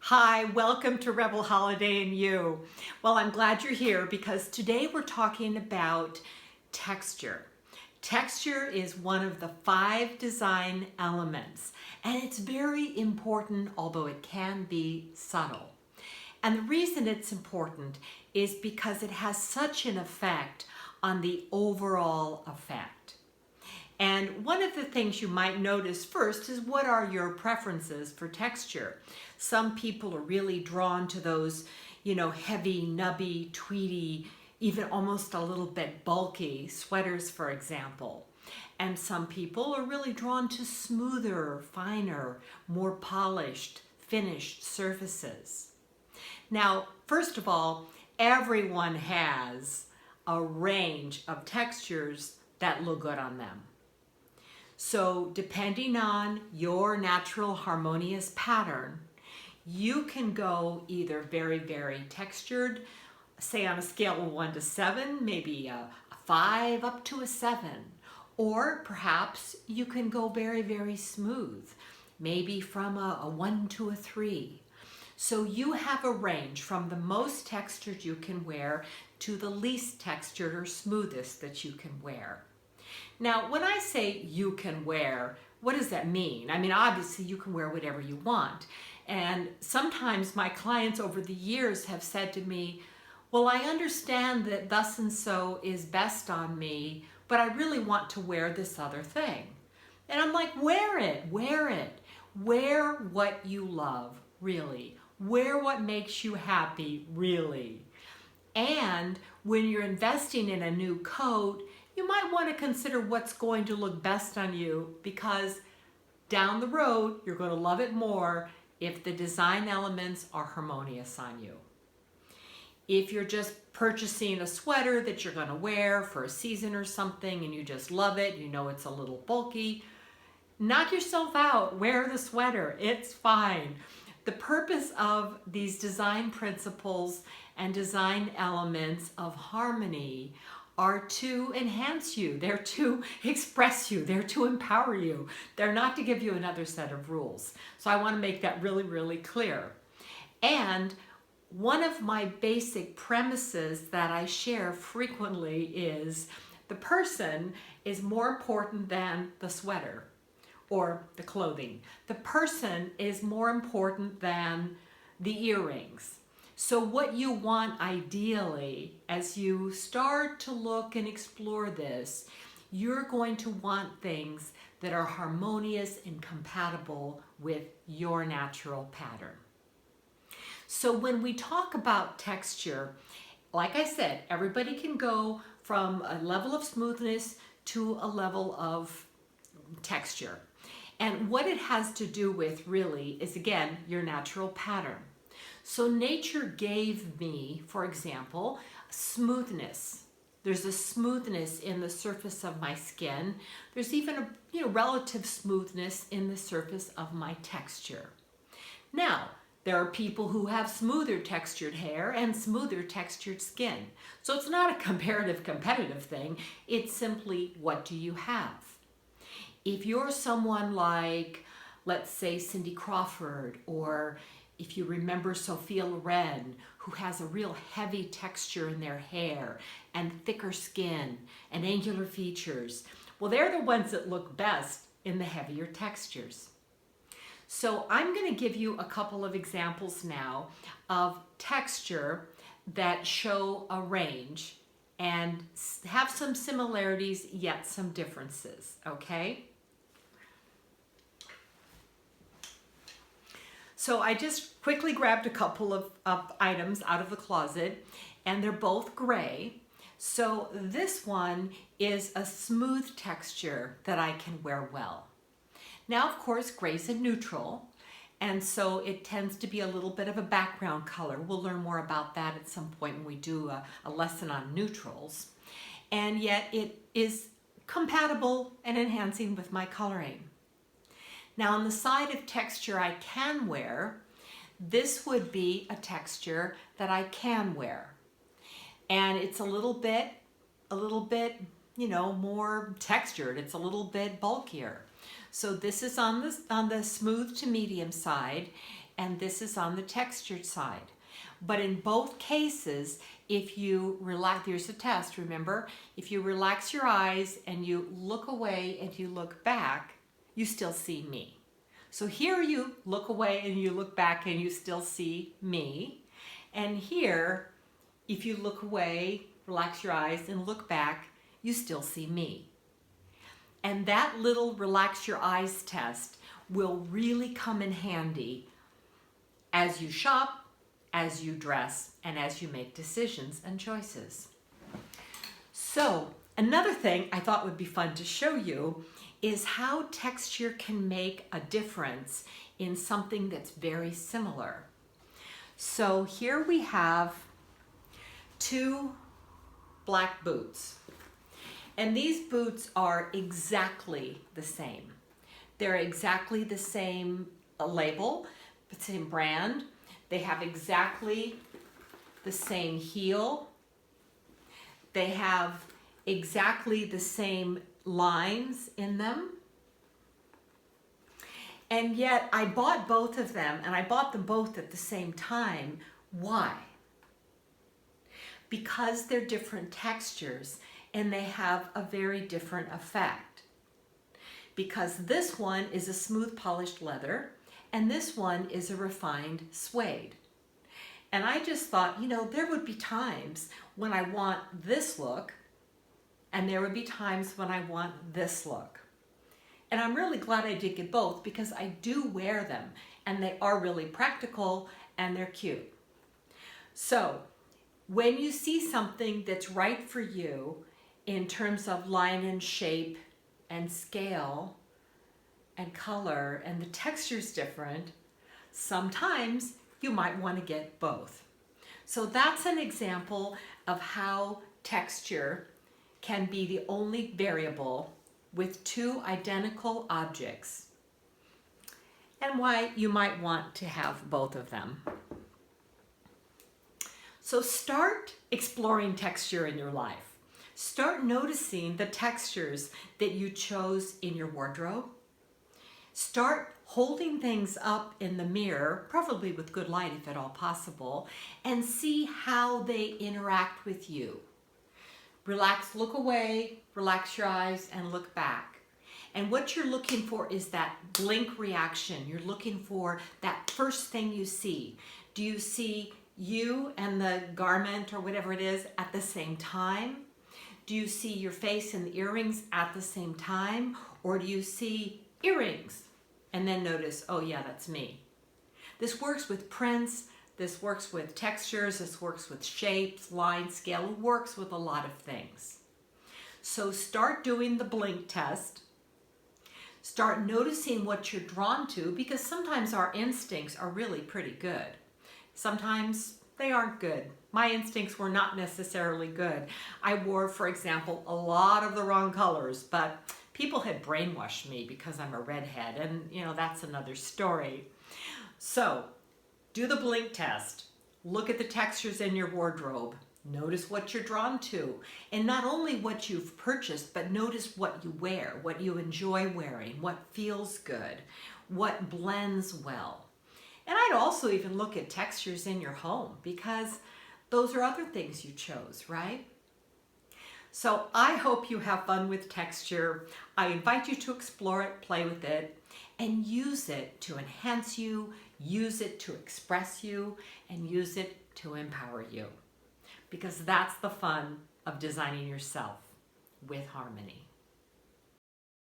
Hi, welcome to Rebel Holiday and You. Well, I'm glad you're here because today we're talking about texture. Texture is one of the 5 design elements, and it's very important, although it can be subtle. And the reason it's important is because it has such an effect on the overall effect. And one of the things you might notice first is what are your preferences for texture? Some people are really drawn to those, heavy, nubby, tweedy, even almost a little bit bulky sweaters, for example. And some people are really drawn to smoother, finer, more polished, finished surfaces. Now, first of all, everyone has a range of textures that look good on them. So depending on your natural harmonious pattern, you can go either very, very textured, say on a scale of 1 to 7, maybe a 5 up to a 7. Or perhaps you can go very, very smooth, maybe from a 1 to a 3. So you have a range from the most textured you can wear to the least textured or smoothest that you can wear. Now, when I say you can wear, what does that mean? I mean, obviously you can wear whatever you want. And sometimes my clients over the years have said to me, well, I understand that thus and so is best on me, but I really want to wear this other thing. And I'm like, wear it, wear it. Wear what you love, really. Wear what makes you happy, really. And when you're investing in a new coat, you might want to consider what's going to look best on you, because down the road, you're going to love it more if the design elements are harmonious on you. If you're just purchasing a sweater that you're going to wear for a season or something and you just love it, you know it's a little bulky, knock yourself out, wear the sweater, it's fine. The purpose of these design principles and design elements of harmony are to enhance you, they're to express you, they're to empower you. They're not to give you another set of rules. So I want to make that really, really clear. And one of my basic premises that I share frequently is the person is more important than the sweater or the clothing. The person is more important than the earrings. So what you want ideally, as you start to look and explore this, you're going to want things that are harmonious and compatible with your natural pattern. So when we talk about texture, like I said, everybody can go from a level of smoothness to a level of texture. And what it has to do with really is, again, your natural pattern. So nature gave me, for example, smoothness. There's a smoothness in the surface of my skin. There's even a relative smoothness in the surface of my texture. Now, there are people who have smoother textured hair and smoother textured skin. So it's not a competitive thing. It's simply, what do you have? If you're someone like, let's say, Cindy Crawford, or if you remember Sophia Loren, who has a real heavy texture in their hair and thicker skin and angular features, well, they're the ones that look best in the heavier textures. So I'm going to give you a couple of examples now of texture that show a range and have some similarities yet some differences, okay? So I just quickly grabbed a couple of items out of the closet, and they're both gray. So this one is a smooth texture that I can wear well. Now, of course, gray's a neutral, and so it tends to be a little bit of a background color. We'll learn more about that at some point when we do a lesson on neutrals. And yet it is compatible and enhancing with my coloring. Now, on the side of texture I can wear, this would be a texture that I can wear. And it's a little bit, more textured. It's a little bit bulkier. So this is on the smooth to medium side, and this is on the textured side. But in both cases, if you relax, there's a test, remember? If you relax your eyes and you look away and you look back, you still see me. So here you look away and you look back and you still see me. And here, if you look away, relax your eyes and look back, you still see me. And that little relax your eyes test will really come in handy as you shop, as you dress, and as you make decisions and choices. So another thing I thought would be fun to show you is how texture can make a difference in something that's very similar. So here we have two black boots. And these boots are exactly the same. They're exactly the same label, the same brand. They have exactly the same heel. They have exactly the same lines in them. And yet I bought both of them, and I bought them both at the same time. Why? Because they're different textures and they have a very different effect. Because this one is a smooth polished leather and this one is a refined suede. And I just thought, you know, there would be times when I want this look and there would be times when I want this look. And I'm really glad I did get both because I do wear them and they are really practical and they're cute. So when you see something that's right for you in terms of line and shape and scale and color and the texture's different, sometimes you might want to get both. So that's an example of how texture can be the only variable with two identical objects and why you might want to have both of them. So start exploring texture in your life. Start noticing the textures that you chose in your wardrobe. Start holding things up in the mirror, preferably with good light if at all possible, and see how they interact with you. Relax, look away, relax your eyes, and look back. And what you're looking for is that blink reaction. You're looking for that first thing you see. Do you see you and the garment or whatever it is at the same time? Do you see your face and the earrings at the same time? Or do you see earrings and then notice, oh yeah, that's me? This works with prints, this works with textures, this works with shapes, line, scale, it works with a lot of things. So start doing the blink test. Start noticing what you're drawn to because sometimes our instincts are really pretty good. Sometimes they aren't good. My instincts were not necessarily good. I wore, for example, a lot of the wrong colors, but people had brainwashed me because I'm a redhead, and you know, that's another story. So do the blink test. Look at the textures in your wardrobe. Notice what you're drawn to. And not only what you've purchased, but notice what you wear, what you enjoy wearing, what feels good, what blends well. And I'd also even look at textures in your home because those are other things you chose, right? So I hope you have fun with texture. I invite you to explore it, play with it, and use it to enhance you, use it to express you, and use it to empower you. Because that's the fun of designing yourself with harmony.